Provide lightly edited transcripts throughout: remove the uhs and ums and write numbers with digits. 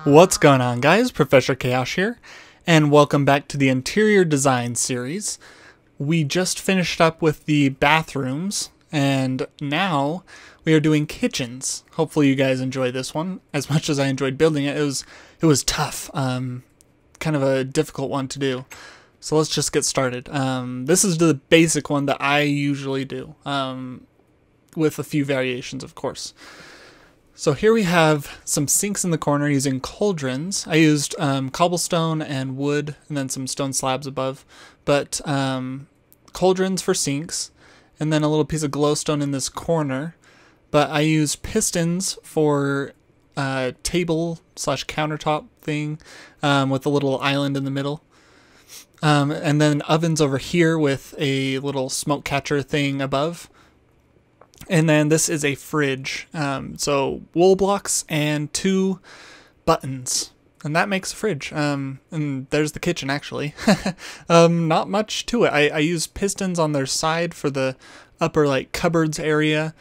What's going on, guys? Professor Kaosh here, and welcome back to the interior design series. We just finished up with the bathrooms, and now we are doing kitchens. Hopefully you guys enjoy this one as much as I enjoyed building it. It was tough, kind of a difficult one to do. So let's just get started. This is the basic one that I usually do, with a few variations, of course. So here we have some sinks in the corner using cauldrons. I used cobblestone and wood and then some stone slabs above, but cauldrons for sinks and then a little piece of glowstone in this corner. But I used pistons for table / countertop thing with a little island in the middle. And then ovens over here with a little smoke catcher thing above. And then this is a fridge, so wool blocks and 2 buttons, and that makes a fridge. And there's the kitchen, actually. Not much to it. I use pistons on their side for the upper cupboards area,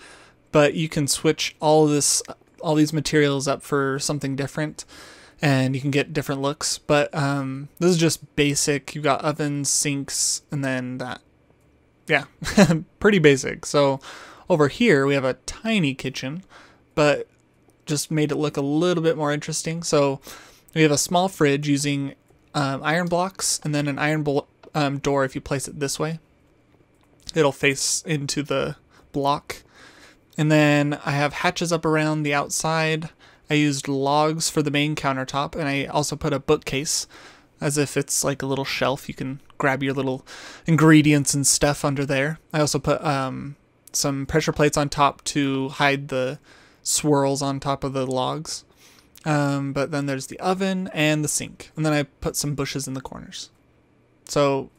but you can switch all these materials up for something different, and you can get different looks. But this is just basic. You've got ovens, sinks, and then that. Yeah, pretty basic. So over here, we have a tiny kitchen, but just made it look a little bit more interesting. So we have a small fridge using iron blocks and then an iron door. If you place it this way, it'll face into the block. And then I have hatches up around the outside. I used logs for the main countertop, and I also put a bookcase as if it's like a little shelf. You can grab your little ingredients and stuff under there. I also put some pressure plates on top to hide the swirls on top of the logs. But then there's the oven and the sink. And then I put some bushes in the corners. So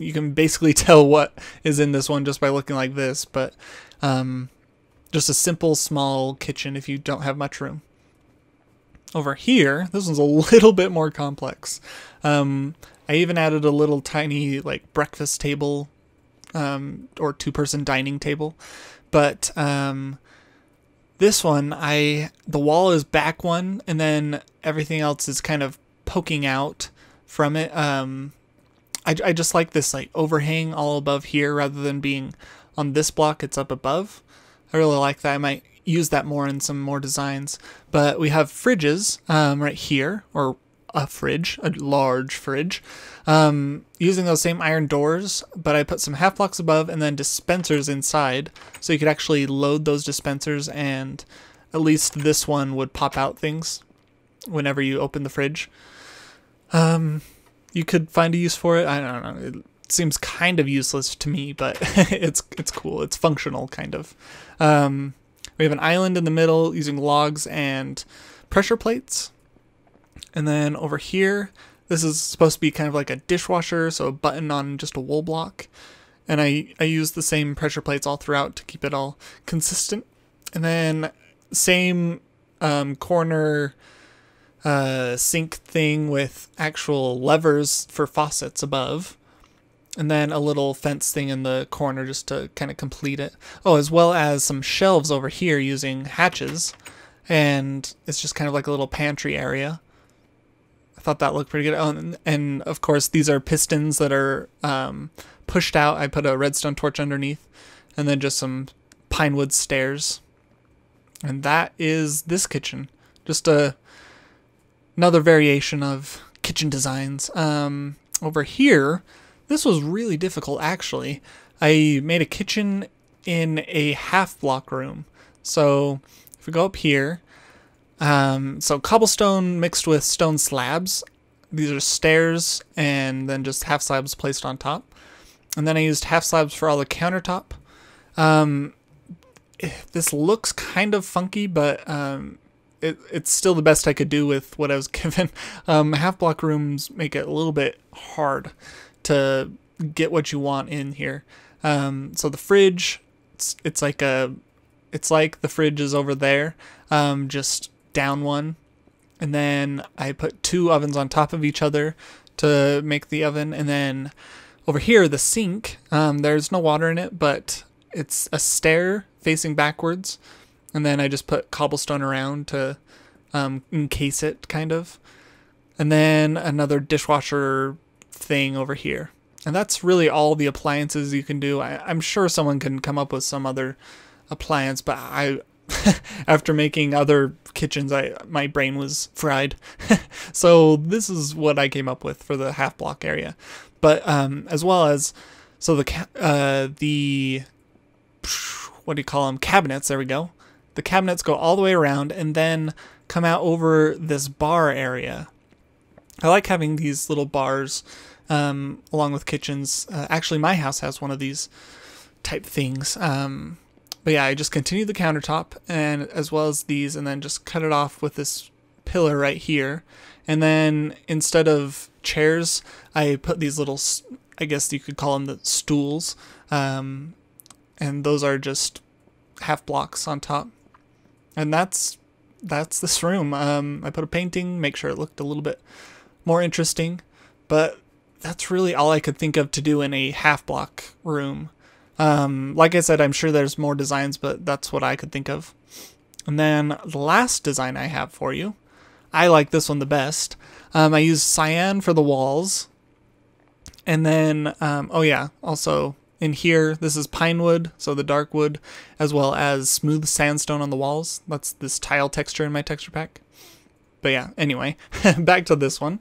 you can basically tell what is in this one just by looking like this. But just a simple, small kitchen if you don't have much room. Over here, this one's a little bit more complex. I even added a little tiny breakfast table or 2-person dining table. But this one, the wall is back one, and then everything else is kind of poking out from it. I just like this overhang all above here rather than being on this block, it's up above. I really like that. I might use that more in some more designs. But we have fridges right here, or a fridge, a large fridge, using those same iron doors, but I put some half blocks above and then dispensers inside, so you could actually load those dispensers, and at least this one would pop out things whenever you open the fridge. You could find a use for it. I don't know. It seems kind of useless to me, but it's cool. It's functional, kind of. We have an island in the middle using logs and pressure plates. And then over here, this is supposed to be kind of like a dishwasher, so a button on just a wool block. And I use the same pressure plates all throughout to keep it all consistent. And then same corner sink thing with actual levers for faucets above. And then a little fence thing in the corner just to kind of complete it. Oh, as well as some shelves over here using hatches. And it's just kind of like a little pantry area. I thought that looked pretty good. Oh, and of course, these are pistons that are pushed out. I put a redstone torch underneath, and then just some pine wood stairs. And that is this kitchen. Just another variation of kitchen designs. Over here, this was really difficult, actually. I made a kitchen in a half block room. So if we go up here, so cobblestone mixed with stone slabs. These are stairs and then just half slabs placed on top. And then I used half slabs for all the countertop. This looks kind of funky, but it's still the best I could do with what I was given. Half block rooms make it a little bit hard to get what you want in here. So the fridge, it's like the fridge is over there, just down one, and then I put 2 ovens on top of each other to make the oven. And then over here, the sink, there's no water in it, but it's a stair facing backwards, and then I just put cobblestone around to encase it, kind of. And then another dishwasher thing over here. And that's really all the appliances you can do. I'm sure someone can come up with some other appliance, but after making other kitchens, my brain was fried. So this is what I came up with for the half block area. But as well as, so the what do you call them? Cabinets, there we go. The cabinets go all the way around and then come out over this bar area. I like having these little bars along with kitchens. Actually, my house has one of these type things. But yeah, I just continue the countertop and as well as these, and then just cut it off with this pillar right here. And then instead of chairs, I put these little, I guess you could call them the stools. And those are just half blocks on top. And that's this room. I put a painting, make sure it looked a little bit more interesting, but that's really all I could think of to do in a half block room. Like I said, I'm sure there's more designs, but that's what I could think of. And then the last design I have for you, I like this one the best. I used cyan for the walls. And then, oh yeah, also in here, this is pine wood, so the dark wood, as well as smooth sandstone on the walls. That's this tile texture in my texture pack. But yeah, anyway, back to this one.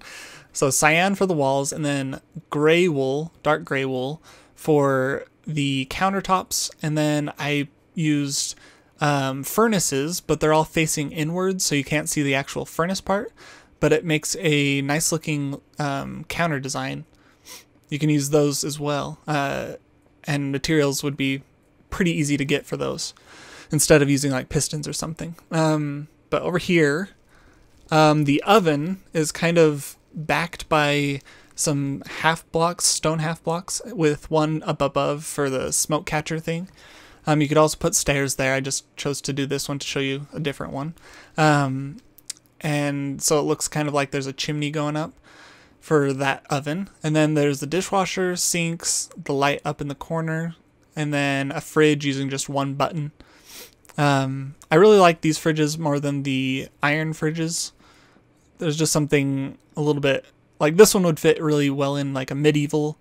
So cyan for the walls, and then gray wool, dark gray wool for the countertops. And then I used furnaces, but they're all facing inwards, so you can't see the actual furnace part, but it makes a nice looking counter design. You can use those as well, and materials would be pretty easy to get for those instead of using like pistons or something. But over here, the oven is kind of backed by some half blocks, stone half blocks, with one up above for the smoke catcher thing. You could also put stairs there. I just chose to do this one to show you a different one. And so it looks kind of like there's a chimney going up for that oven. And then there's the dishwasher, sinks, the light up in the corner, and then a fridge using just one button. I really like these fridges more than the iron fridges. There's just something a little bit, like this one would fit really well in like a medieval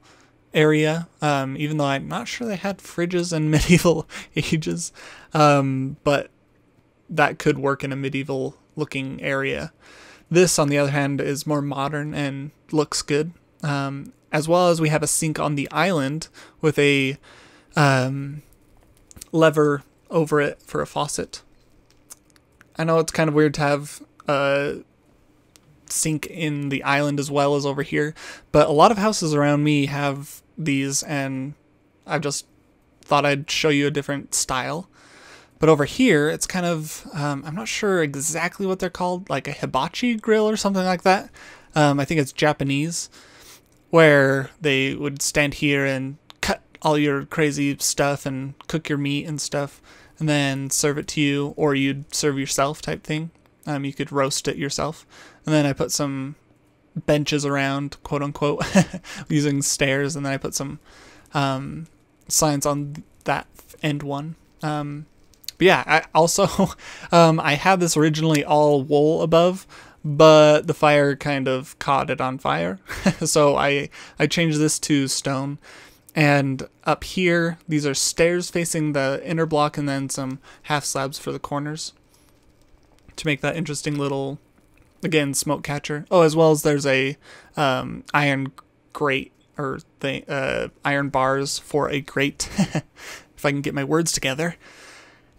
area, even though I'm not sure they had fridges in medieval ages, but that could work in a medieval looking area. This, on the other hand, is more modern and looks good, as well as we have a sink on the island with a lever over it for a faucet. I know it's kind of weird to have a sink in the island as well as over here, but a lot of houses around me have these, and I just thought I'd show you a different style. But over here, it's kind of, I'm not sure exactly what they're called, like a hibachi grill or something like that. I think it's Japanese, where they would stand here and cut all your crazy stuff and cook your meat and stuff, and then serve it to you, or you'd serve yourself type thing. You could roast it yourself. And then I put some benches around, quote unquote, using stairs, and then I put some signs on that end one. But yeah, I also, I had this originally all wool above, but the fire kind of caught it on fire. So I changed this to stone. And up here, these are stairs facing the inner block, and then some half slabs for the corners to make that interesting little, again, smoke catcher. Oh, as well as there's a iron grate, or iron bars for a grate, if I can get my words together.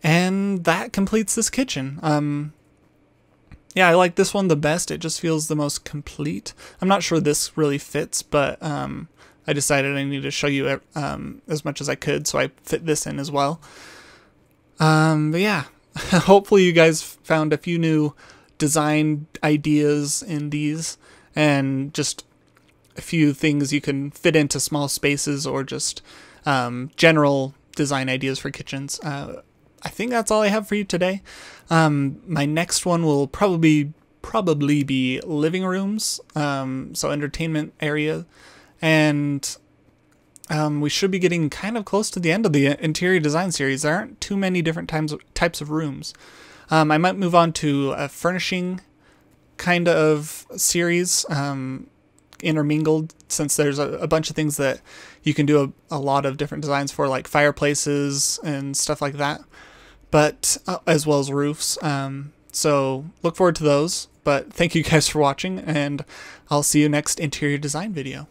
And that completes this kitchen. Yeah, I like this one the best. It just feels the most complete. I'm not sure this really fits, but I decided I needed to show you as much as I could, so I fit this in as well. But yeah, hopefully you guys found a few new design ideas in these, and just a few things you can fit into small spaces, or just general design ideas for kitchens. I think that's all I have for you today. My next one will probably be living rooms, so entertainment area, and we should be getting kind of close to the end of the interior design series. There aren't too many different types of rooms. I might move on to a furnishing kind of series, intermingled, since there's a bunch of things that you can do a lot of different designs for, like fireplaces and stuff like that, but as well as roofs. So look forward to those. But thank you guys for watching, and I'll see you next interior design video.